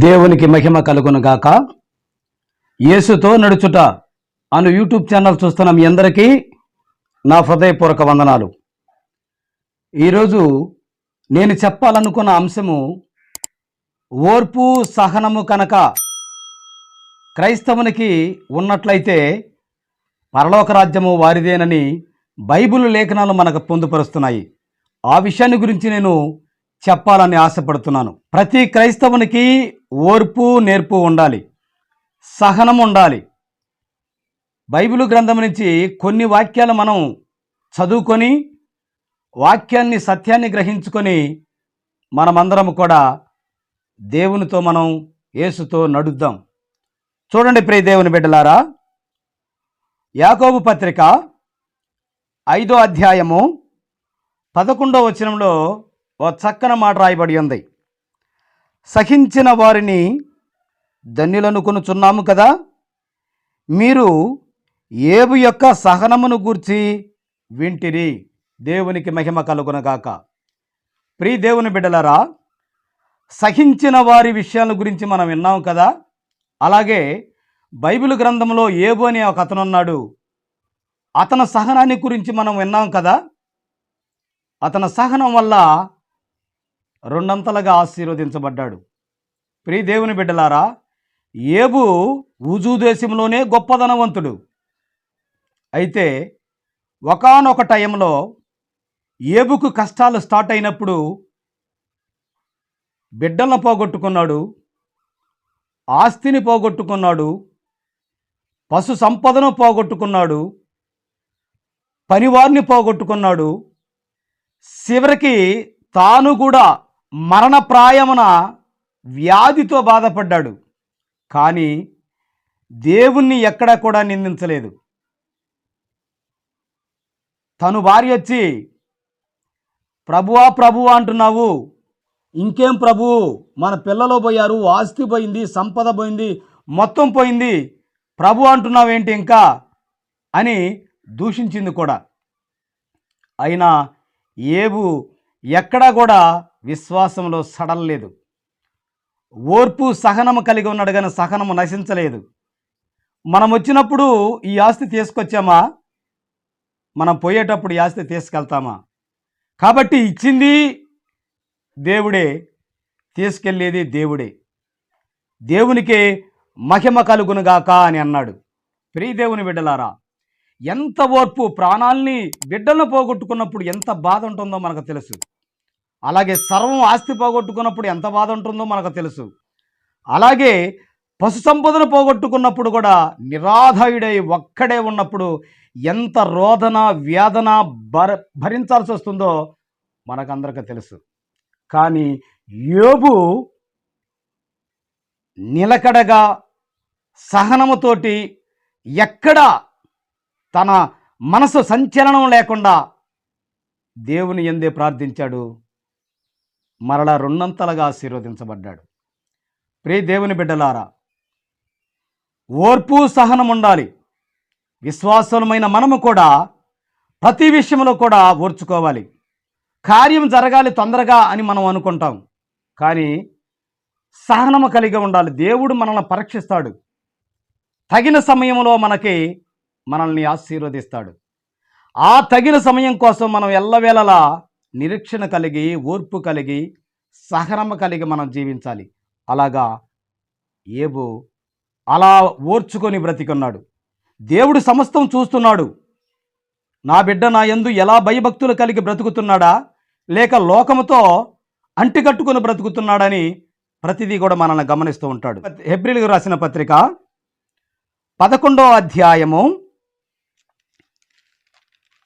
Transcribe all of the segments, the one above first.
దేవునికి మహిమ కలుగును గాక. యేసుతో నడుచుట అను యూట్యూబ్ ఛానల్ చూస్తున్న మీ అందరికీ నా హృదయపూర్వక వందనాలు. ఈరోజు నేను చెప్పాలనుకున్న అంశము ఓర్పు సహనము కనుక క్రైస్తవునికి ఉన్నట్లయితే పరలోక రాజ్యము వారిదేనని బైబిల్ లేఖనాలు మనకు పొందుపరుస్తున్నాయి. ఆ విషయాన్ని గురించి నేను చెప్పాలని ఆశపడుతున్నాను. ప్రతి క్రైస్తవునికి ఓర్పు నేర్పు ఉండాలి, సహనం ఉండాలి. బైబిల్ గ్రంథం నుంచి కొన్ని వాక్యాలు మనం చదువుకొని వాక్యాన్ని సత్యాన్ని గ్రహించుకొని మనమందరం కూడా దేవునితో మనం యేసుతో నడుద్దాం. చూడండి ప్రియ దేవుని బిడ్డలారా, యాకోబు పత్రిక 5వ అధ్యాయము 11వ వచనంలో ఓ చక్కని మాట రాయబడి ఉంది. సహించిన వారిని ధన్యులనుకొనుచున్నాము కదా, మీరు యోబు యొక్క సహనమును గూర్చి వింటిరి. దేవునికి మహిమ కలుగునగాక. ప్రియ దేవుని బిడ్డలారా, సహించిన వారి విషయాల గురించి మనం విన్నాం కదా. అలాగే బైబిల్ గ్రంథంలో యోబు అనే ఒక అతను ఉన్నాడు. అతని సహనాన్ని గురించి మనం విన్నాం కదా. అతని సహనం వల్ల రెండంతలుగా ఆశీర్వదించబడ్డాడు. ప్రియ దేవుని బిడ్డలారా, యోబు ఊజు దేశంలోనే గొప్ప ధనవంతుడు. అయితే ఒకానొక టైంలో యోబుకు కష్టాలు స్టార్ట్ అయినప్పుడు బిడ్డలను పోగొట్టుకున్నాడు, ఆస్తిని పోగొట్టుకున్నాడు, పశు సంపదను పోగొట్టుకున్నాడు, పనివారిని పోగొట్టుకున్నాడు. చివరికి తాను కూడా మరణప్రాయమున వ్యాధితో బాధపడ్డాడు. కానీ దేవుణ్ణి ఎక్కడా కూడా నిందించలేదు. తను భార్య వచ్చి, ప్రభువా ప్రభువా అంటున్నావు, ఇంకేం ప్రభువు, మన పిల్లలు పోయారు, ఆస్తి పోయింది, సంపద పోయింది, మొత్తం పోయింది, ప్రభు అంటున్నావేంటి ఇంకా అని దూషించింది కూడా. అయినా యోబు ఎక్కడా కూడా విశ్వాసంలో సడలలేదు. ఓర్పు సహనము కలిగి ఉన్నాడు, కానీ సహనము నశించలేదు. మనం వచ్చినప్పుడు ఈ ఆస్తి తీసుకొచ్చామా, మనం పోయేటప్పుడు ఈ ఆస్తి తీసుకెళ్తామా? కాబట్టి ఇచ్చింది దేవుడే, తీసుకెళ్ళేది దేవుడే. దేవునికే మహిమ కలుగునుగాక అని అన్నాడు. ప్రియ దేవుని బిడ్డలారా, ఎంత ఓర్పు! ప్రాణాల్ని బిడ్డలను పోగొట్టుకున్నప్పుడు ఎంత బాధ ఉంటుందో మనకు తెలుసు. అలాగే సర్వం ఆస్తి పోగొట్టుకున్నప్పుడు ఎంత బాధ ఉంటుందో మనకు తెలుసు. అలాగే పశు సంపదను పోగొట్టుకున్నప్పుడు కూడా నిరాధాయుడై ఒక్కడే ఉన్నప్పుడు ఎంత రోదన వేదన భరించాల్సి వస్తుందో మనకందరికీ తెలుసు. కానీ యోబు నిలకడగా సహనముతోటి ఎక్కడా తన మనసు సంచలనం లేకుండా దేవుని యందే ప్రార్థించాడు. మరలా రెండంతలుగా ఆశీర్వదించబడ్డాడు. ప్రియ దేవుని బిడ్డలారా, ఓర్పు సహనం ఉండాలి. విశ్వాసమైన మనము కూడా ప్రతి విషయంలో కూడా ఓర్చుకోవాలి. కార్యం జరగాలి తొందరగా అని మనం అనుకుంటాం, కానీ సహనము కలిగి ఉండాలి. దేవుడు మనల్ని పరీక్షిస్తాడు, తగిన సమయంలో మనల్ని ఆశీర్వదిస్తాడు. ఆ తగిన సమయం కోసం మనం ఎల్లవేళలా నిరీక్షణ కలిగి, ఓర్పు కలిగి, సహనము కలిగి మనం జీవించాలి. అలాగా యోబు అలా ఓర్చుకొని బ్రతికున్నాడు. దేవుడు సమస్తం చూస్తున్నాడు. నా బిడ్డ నా యందు ఎలా భయభక్తులు కలిగి బ్రతుకుతున్నాడా, లేక లోకముతో అంటికట్టుకుని బ్రతుకుతున్నాడని ప్రతిదీ కూడా మనల్ని గమనిస్తూ ఉంటాడు. హెబ్రీయులకు రాసిన పత్రిక 11వ అధ్యాయము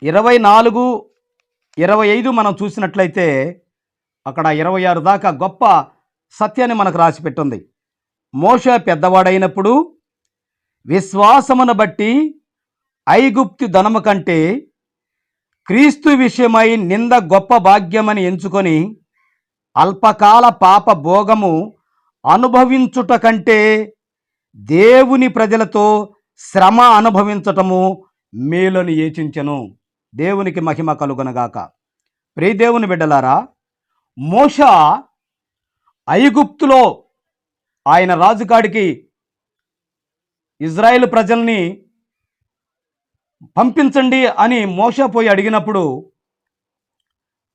24, 25 మనం చూసినట్లయితే అక్కడ 26 దాకా గొప్ప సత్యాన్ని మనకు రాసి పెట్టింది. మోషే పెద్దవాడైనప్పుడు విశ్వాసమును బట్టి ఐగుప్తు ధనము కంటే క్రీస్తు విషయమై నింద గొప్ప భాగ్యమని ఎంచుకొని అల్పకాల పాప భోగము అనుభవించుట కంటే దేవుని ప్రజలతో శ్రమ అనుభవించటము మేలుని యోచించెను. దేవునికి మహిమ కలుగునగాక. ప్రియ దేవుని బిడ్డలారా, మోషే ఐగుప్తులో ఆయన రాజుగాడికి ఇజ్రాయేల్ ప్రజల్ని పంపించండి అని మోషే పోయి అడిగినప్పుడు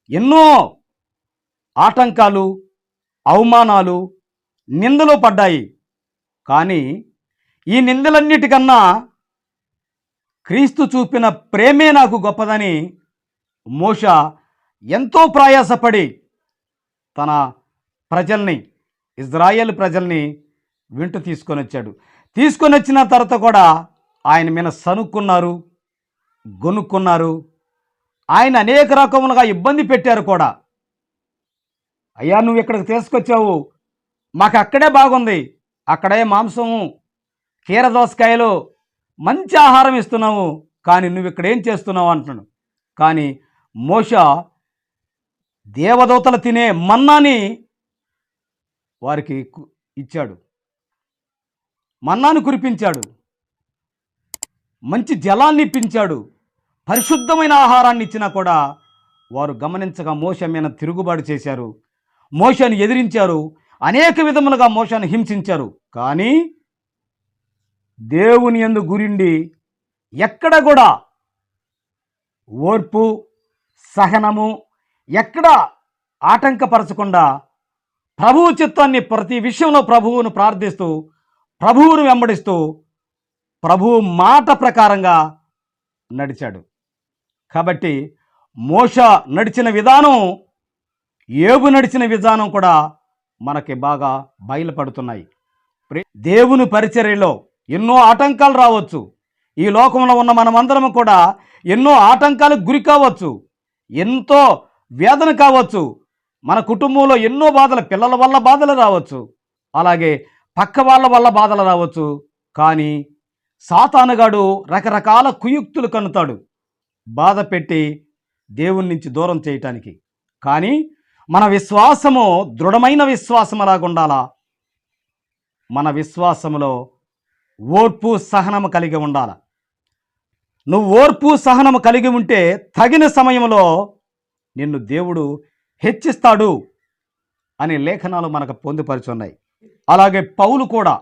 ఎన్నో ఆటంకాలు, అవమానాలు, నిందలు పడ్డాయి. కానీ ఈ నిందలన్నిటికన్నా క్రీస్తు చూపిన ప్రేమే నాకు గొప్పదని మోషే ఎంతో ప్రయాసపడి తన ప్రజల్ని, ఇజ్రాయేల్ ప్రజల్ని వెంట తీసుకొని వచ్చాడు. తీసుకొని వచ్చిన తర్వాత కూడా ఆయన మీద సనుక్కున్నారు, గొనుక్కున్నారు. ఆయన అనేక రకములుగా ఇబ్బంది పెట్టారు కూడా. అయ్యా, నువ్వు ఇక్కడికి తీసుకొచ్చావు, మాకు అక్కడే బాగుంది, అక్కడే మాంసము, కీరదోసకాయలు, మంచి ఆహారం ఇస్తున్నావు, కానీ నువ్వు ఇక్కడ ఏం చేస్తున్నావు అంటున్నాడు. కానీ మోషే దేవదూతలు తినే మన్నాని వారికి ఇచ్చాడు, మన్నాను కురిపించాడు, మంచి జలాన్ని ఇప్పించాడు, పరిశుద్ధమైన ఆహారాన్ని ఇచ్చినా కూడా వారు గమనించగా మోషే మీద తిరుగుబాటు చేశారు, మోషేను ఎదిరించారు, అనేక విధములుగా మోషేను హింసించారు. కానీ దేవుని యందు గురిండి ఎక్కడ కూడా ఓర్పు, సహనము ఎక్కడ ఆటంకపరచకుండా ప్రభువు చిత్తాన్ని ప్రతి విషయంలో ప్రభువును ప్రార్థిస్తూ, ప్రభువును వెంబడిస్తూ, ప్రభువు మాట ప్రకారంగా నడిచాడు. కాబట్టి మోషే నడిచిన విధానం, యోబు నడిచిన విధానం కూడా మనకి బాగా బయలుపడుతున్నాయి. దేవుని పరిచర్యలో ఎన్నో ఆటంకాలు రావచ్చు. ఈ లోకంలో ఉన్న మనమందరం కూడా ఎన్నో ఆటంకాలకు గురి కావచ్చు, ఎంతో వేదన కావచ్చు, మన కుటుంబంలో ఎన్నో బాధలు, పిల్లల వల్ల బాధలు రావచ్చు, అలాగే పక్క వాళ్ళ వల్ల బాధలు రావచ్చు. కానీ సాతానుగాడు రకరకాల కుయుక్తులు కన్నుతాడు, బాధ పెట్టి దేవుని నుంచి దూరం చేయటానికి. కానీ మన విశ్వాసము దృఢమైన విశ్వాసం అలాగుండాలా. మన విశ్వాసములో ఓర్పు, సహనము కలిగి ఉండాలి. నువ్వు ఓర్పు, సహనము కలిగి ఉంటే తగిన సమయంలో నిన్ను దేవుడు హెచ్చిస్తాడు అనే లేఖనాలు మనకు పొందుపరుచున్నాయి. అలాగే పౌలు కూడా,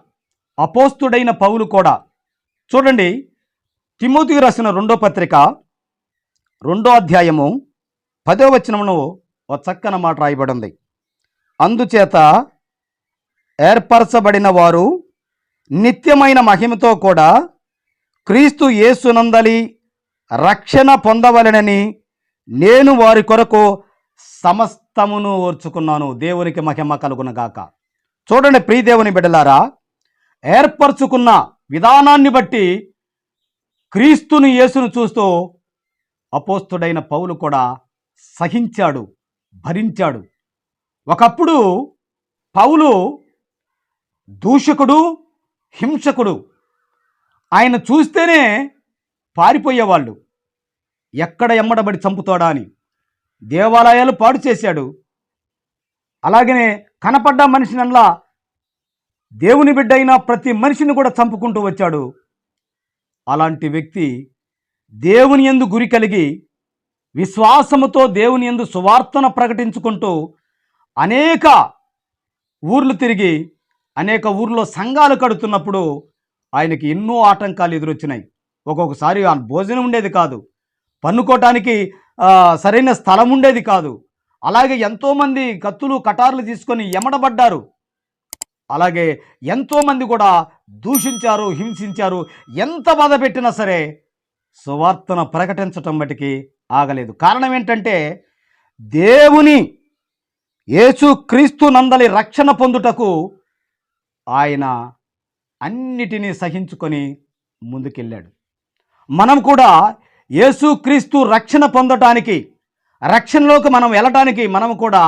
అపోస్తుడైన పౌలు కూడా చూడండి, తిమోతికి రాసిన 2వ పత్రిక 2వ అధ్యాయము 10వ వచనమును ఒక చక్కన మాట రాయబడింది. అందుచేత ఏర్పరచబడిన వారు నిత్యమైన మహిమతో కూడా క్రీస్తు యేసునందలి రక్షణ పొందవలెనని నేను వారి కొరకు సమస్తమును ఓర్చుకున్నాను. దేవునికి మహిమ కలుగునగాక. చూడండి ప్రియ దేవుని బిడ్డలారా, ఏర్పరచుకున్న విధానాన్ని బట్టి క్రీస్తుని, యేసును చూస్తూ అపోస్తుడైన పౌలు కూడా సహించాడు, భరించాడు. ఒకప్పుడు పౌలు దూషకుడు, హింసకుడు. ఆయన చూస్తేనే పారిపోయేవాళ్ళు, ఎక్కడ ఎమ్మడబడి చంపుతాడా అని. దేవాలయాలు పాడు చేశాడు. అలాగనే కనపడ్డ మనిషినల్లా దేవుని బిడ్డ అయిన ప్రతి మనిషిని కూడా చంపుకుంటూ వచ్చాడు. అలాంటి వ్యక్తి దేవుని యందు గురి కలిగి విశ్వాసముతో దేవుని యందు సువార్తను ప్రకటించుకుంటూ అనేక ఊర్లు తిరిగి అనేక ఊర్లో సంఘాలు కడుతున్నప్పుడు ఆయనకి ఎన్నో ఆటంకాలు ఎదురొచ్చినాయి. ఒక్కొక్కసారి ఆ భోజనం ఉండేది కాదు, పన్నుకోవటానికి సరైన స్థలం ఉండేది కాదు. అలాగే ఎంతోమంది కత్తులు, కటార్లు తీసుకొని ఎమడబడ్డారు. అలాగే ఎంతోమంది కూడా దూషించారు, హింసించారు. ఎంత బాధ పెట్టినా సరే సువార్తను ప్రకటించటం బట్టికి ఆగలేదు. కారణం ఏంటంటే దేవుని యేసు క్రీస్తు నందలి రక్షణ పొందుటకు ఆయన అన్నిటినీ సహించుకొని ముందుకెళ్ళాడు. మనం కూడా యేసుక్రీస్తు రక్షణ పొందటానికి, రక్షణలోకి మనం వెళ్ళటానికి మనం కూడా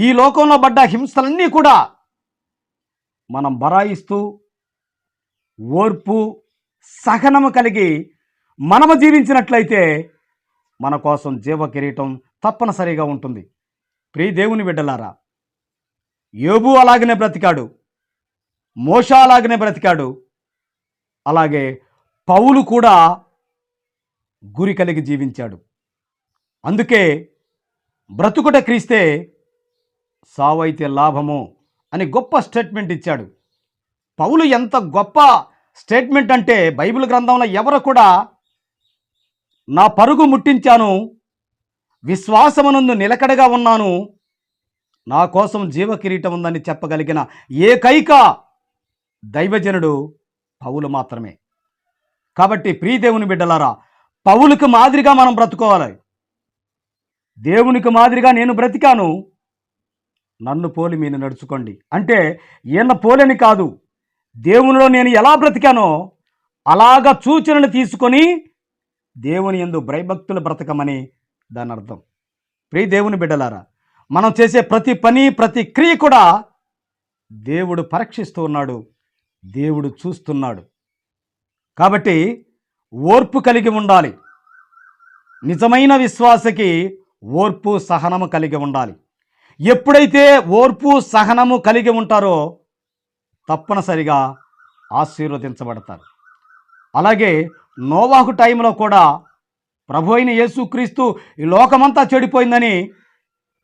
ఈ లోకంలో పడ్డ హింసలన్నీ కూడా మనం బరాయిస్తూ ఓర్పు, సహనము కలిగి మనము జీవించినట్లయితే మన కోసం జీవ కిరీటం తప్పనిసరిగా ఉంటుంది. ప్రియ దేవుని బిడ్డలారా, యోబు అలాగనే బ్రతికాడు, మోషే అలాగనే బ్రతికాడు. అలాగే పౌలు కూడా గురి కలిగి జీవించాడు. అందుకే బ్రతుకుట క్రీస్తే, సావైతే లాభము అని గొప్ప స్టేట్మెంట్ ఇచ్చాడు. పౌలు ఎంత గొప్ప స్టేట్మెంట్ అంటే, బైబిల్ గ్రంథంలో ఎవరు కూడా నా పరుగు ముట్టించాను, విశ్వాసమునందు నిలకడగా ఉన్నాను, నా కోసం జీవ కిరీటం ఉందని చెప్పగలిగిన ఏకైక దైవజనుడు పౌలు మాత్రమే. కాబట్టి ప్రియదేవుని బిడ్డలారా, పౌలుకు మాదిరిగా మనం బ్రతుకోవాలి. దేవునికి మాదిరిగా నేను బ్రతికాను, నన్ను పోలి మీరు నడుచుకోండి అంటే ఈయన పోలని కాదు, దేవునిలో నేను ఎలా బ్రతికానో అలాగా సూచనలు తీసుకొని దేవుని యందు భయభక్తులు బ్రతకమని దాని అర్థం. ప్రియ దేవుని బిడ్డలారా, మనం చేసే ప్రతి పని, ప్రతి క్రియ కూడా దేవుడు పరీక్షిస్తూ ఉన్నాడు, దేవుడు చూస్తున్నాడు. కాబట్టి ఓర్పు కలిగి ఉండాలి. నిజమైన విశ్వాసకి ఓర్పు సహనము కలిగి ఉండాలి. ఎప్పుడైతే ఓర్పు సహనము కలిగి ఉంటారో తప్పనిసరిగా ఆశీర్వదించబడతారు. అలాగే నోవాహు టైంలో కూడా ప్రభు అయిన యేసుక్రీస్తు ఈ లోకమంతా చెడిపోయిందని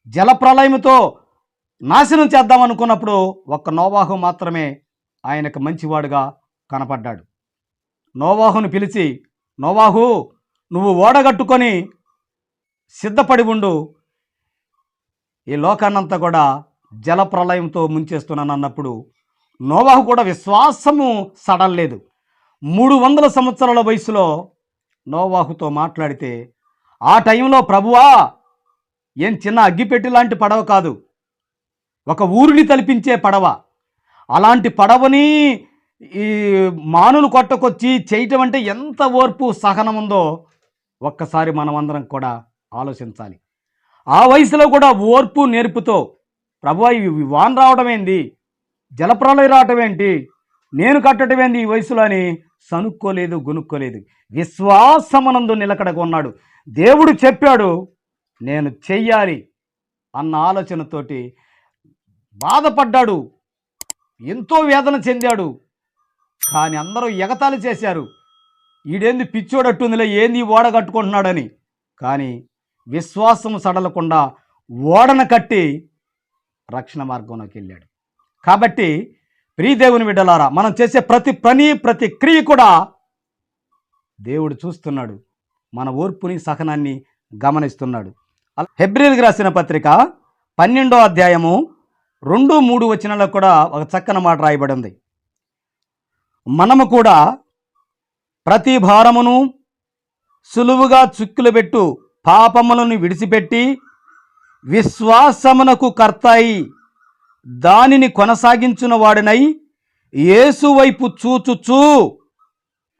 జలప్రలయముతో నాశనం చేద్దామనుకున్నప్పుడు ఒక్క నోవాహు మాత్రమే ఆయనకు మంచివాడుగా కనపడ్డాడు. నోవాహును పిలిచి, నోవాహు, నువ్వు ఓడగట్టుకొని సిద్ధపడి ఉండు, ఈ లోకాన్నంతా కూడా జలప్రలయంతో ముంచేస్తున్నాను అన్నప్పుడు నోవాహు కూడా విశ్వాసము సడల్లేదు. 300 సంవత్సరాల వయసులో నోవాహుతో మాట్లాడితే, ఆ టైంలో ప్రభువా, ఏం చిన్న అగ్గిపెట్టి లాంటి పడవ కాదు, ఒక ఊరిని తలిపించే పడవ, అలాంటి పడవని ఈ మానులు కొట్టకొచ్చి చేయటం అంటే ఎంత ఓర్పు సహనం ఉందో ఒక్కసారి మనమందరం కూడా ఆలోచించాలి. ఆ వయసులో కూడా ఓర్పు నేర్పుతో, ప్రభువా ఈ వాన రావడం ఏంది, జలప్రలయం రావటం ఏంటి, నేను కట్టడం ఏంది ఈ వయసులో అని సనుక్కోలేదు, గునుక్కోలేదు. విశ్వాసమనందు నిలకడగా ఉన్నాడు. దేవుడు చెప్పాడు, నేను చెయ్యాలి అన్న ఆలోచనతోటి బాధపడ్డాడు, ఎంతో వేదన చెందాడు. కానీ అందరూ ఎగతాళి చేశారు, ఈడేంది పిచ్చోడట్టుందిలే, ఏంది ఓడ కట్టుకుంటున్నాడని. కానీ విశ్వాసం సడలకుండా ఓడను కట్టి రక్షణ మార్గంలోకి వెళ్ళాడు. కాబట్టి ప్రియదేవుని బిడ్డలారా, మనం చేసే ప్రతి పని, ప్రతి క్రియ కూడా దేవుడు చూస్తున్నాడు, మన ఓర్పుని సహనాన్ని గమనిస్తున్నాడు. హెబ్రీయులకు రాసిన పత్రిక 12వ అధ్యాయము 2-3 వచనాల్లో కూడా ఒక చక్కని మాట రాయబడి ఉంది. మనము కూడా ప్రతి భారమును సులువుగా చిక్కులుబెట్టు పాపములను విడిచిపెట్టి విశ్వాసమునకు కర్తాయి దానిని కొనసాగించిన వాడినై యేసు వైపు చూచుచూ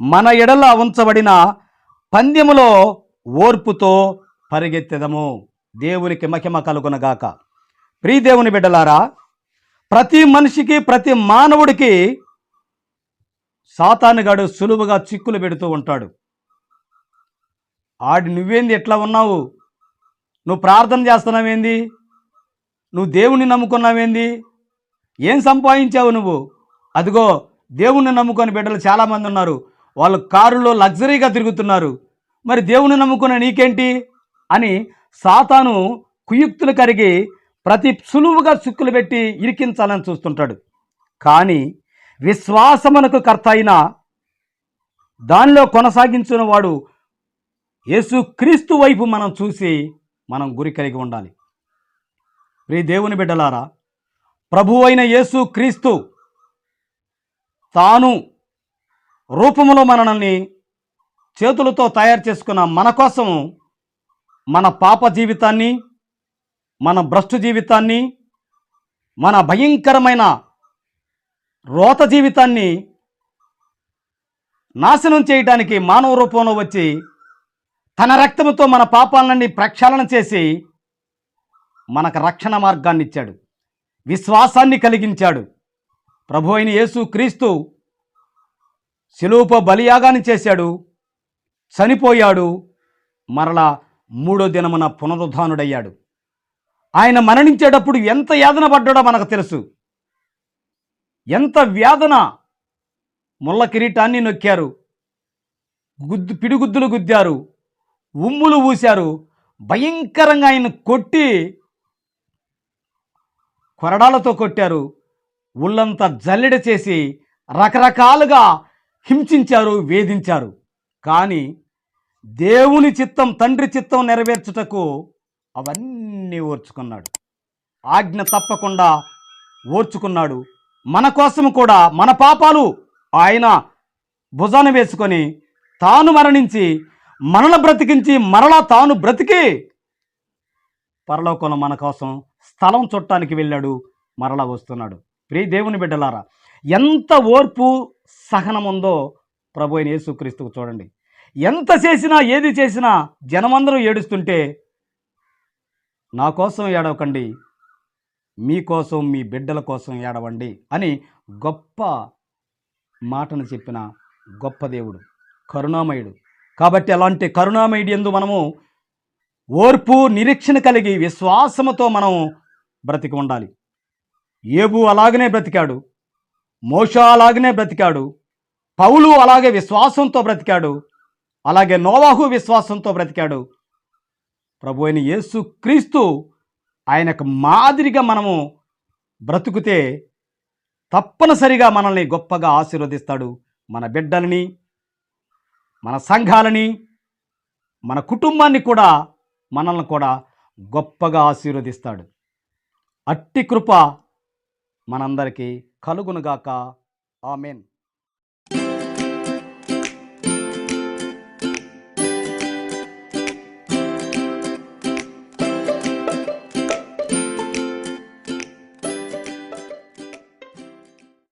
మన ఎడల ఉంచబడిన పందెములో ఓర్పుతో పరిగెత్తెదము. దేవునికి మహిమ కలుగునగాక. ప్రియదేవుని బిడ్డలారా, ప్రతి మనిషికి, ప్రతి మానవుడికి సాతానుగాడు సులువుగా చిక్కులు పెడుతూ ఉంటాడు. నువ్వేంది ఎట్లా ఉన్నావు, నువ్వు ప్రార్థన చేస్తున్నావేంది, నువ్వు దేవుణ్ణి నమ్ముకున్నావేంది, ఏం సంపాదించావు నువ్వు, అదిగో దేవుణ్ణి నమ్ముకొని బిడ్డలు చాలామంది ఉన్నారు, వాళ్ళు కారులో లగ్జరీగా తిరుగుతున్నారు, మరి దేవుణ్ణి నమ్ముకున్న నీకేంటి అని సాతాను కుయుక్తులు కరిగి ప్రతి సులువుగా చిక్కులు పెట్టి ఇరికించాలని చూస్తుంటాడు. కానీ విశ్వాసమునకు కర్త అయిన దానిలో కొనసాగించిన వాడు యేసుక్రీస్తు వైపు మనం చూసి మనం గురి కలిగి ఉండాలి. ప్రియ దేవుని బిడ్డలారా, ప్రభువు అయిన యేసుక్రీస్తు తాను రూపములో మనల్ని చేతులతో తయారు చేసుకున్న మన కోసం మన పాప జీవితాన్ని, మన భ్రష్టు జీవితాన్ని, మన భయంకరమైన రోత జీవితాన్ని నాశనం చేయడానికి మానవ రూపంలో వచ్చి తన రక్తముతో మన పాపాలన్నీ ప్రక్షాళన చేసి మనకు రక్షణ మార్గాన్ని ఇచ్చాడు, విశ్వాసాన్ని కలిగించాడు. ప్రభు అయిన యేసుక్రీస్తు శిలువపై బలియాగాన్ని చేశాడు, చనిపోయాడు, మరలా 3వ దినమున పునరుద్ధానుడయ్యాడు. ఆయన మరణించేటప్పుడు ఎంత యాతన పడ్డాడో మనకు తెలుసు. ఎంత వేదన, ముళ్ళ కిరీటాన్ని నొక్కారు, పిడిగుద్దులు గుద్దారు, ఉమ్ములు ఊశారు, భయంకరంగా ఆయన కొట్టి కొరడాలతో కొట్టారు, ఒళ్ళంతా జల్లెడ చేసి రకరకాలుగా హింసించారు, వేధించారు. కానీ దేవుని చిత్తం, తండ్రి చిత్తం నెరవేర్చుటకు అవన్నీ ఓర్చుకున్నాడు. ఆజ్ఞ తప్పకుండా ఓర్చుకున్నాడు. మన కోసం కూడా మన పాపాలు ఆయన భుజాన వేసుకొని తాను మరణించి మనల బ్రతికించి మరలా తాను బ్రతికి పరలోకంలో మన కోసం స్థలం చుట్టానికి వెళ్ళాడు, మరలా వస్తున్నాడు. ప్రియ దేవుని బిడ్డలారా, ఎంత ఓర్పు సహనం ఉందో ప్రభు అయిన యేసుక్రీస్తుకు చూడండి. ఎంత చేసినా ఏది చేసినా జనమందరూ ఏడుస్తుంటే నా కోసం ఏడవకండి, మీకోసం మీ బిడ్డల కోసం ఏడవండి అని గొప్ప మాటను చెప్పిన గొప్ప దేవుడు, కరుణామయుడు. కాబట్టి అలాంటి కరుణామయుడు యందు మనము ఓర్పు నిరీక్షణ కలిగి విశ్వాసముతో మనం బ్రతికి ఉండాలి. యోబు అలాగనే బ్రతికాడు, మోషే అలాగనే బ్రతికాడు, పౌలు అలాగే విశ్వాసంతో బ్రతికాడు, అలాగే నోవాహు విశ్వాసంతో బ్రతికాడు. ప్రభు అయిన యేసు క్రీస్తు ఆయనకు మాదిరిగా మనము బ్రతుకుతే తప్పనిసరిగా మనల్ని గొప్పగా ఆశీర్వదిస్తాడు. మన బిడ్డలని, మన సంఘాలని, మన కుటుంబాన్ని కూడా, మనల్ని కూడా గొప్పగా ఆశీర్వదిస్తాడు. అట్టి కృప మనందరికీ కలుగునుగాక. ఆమేన్.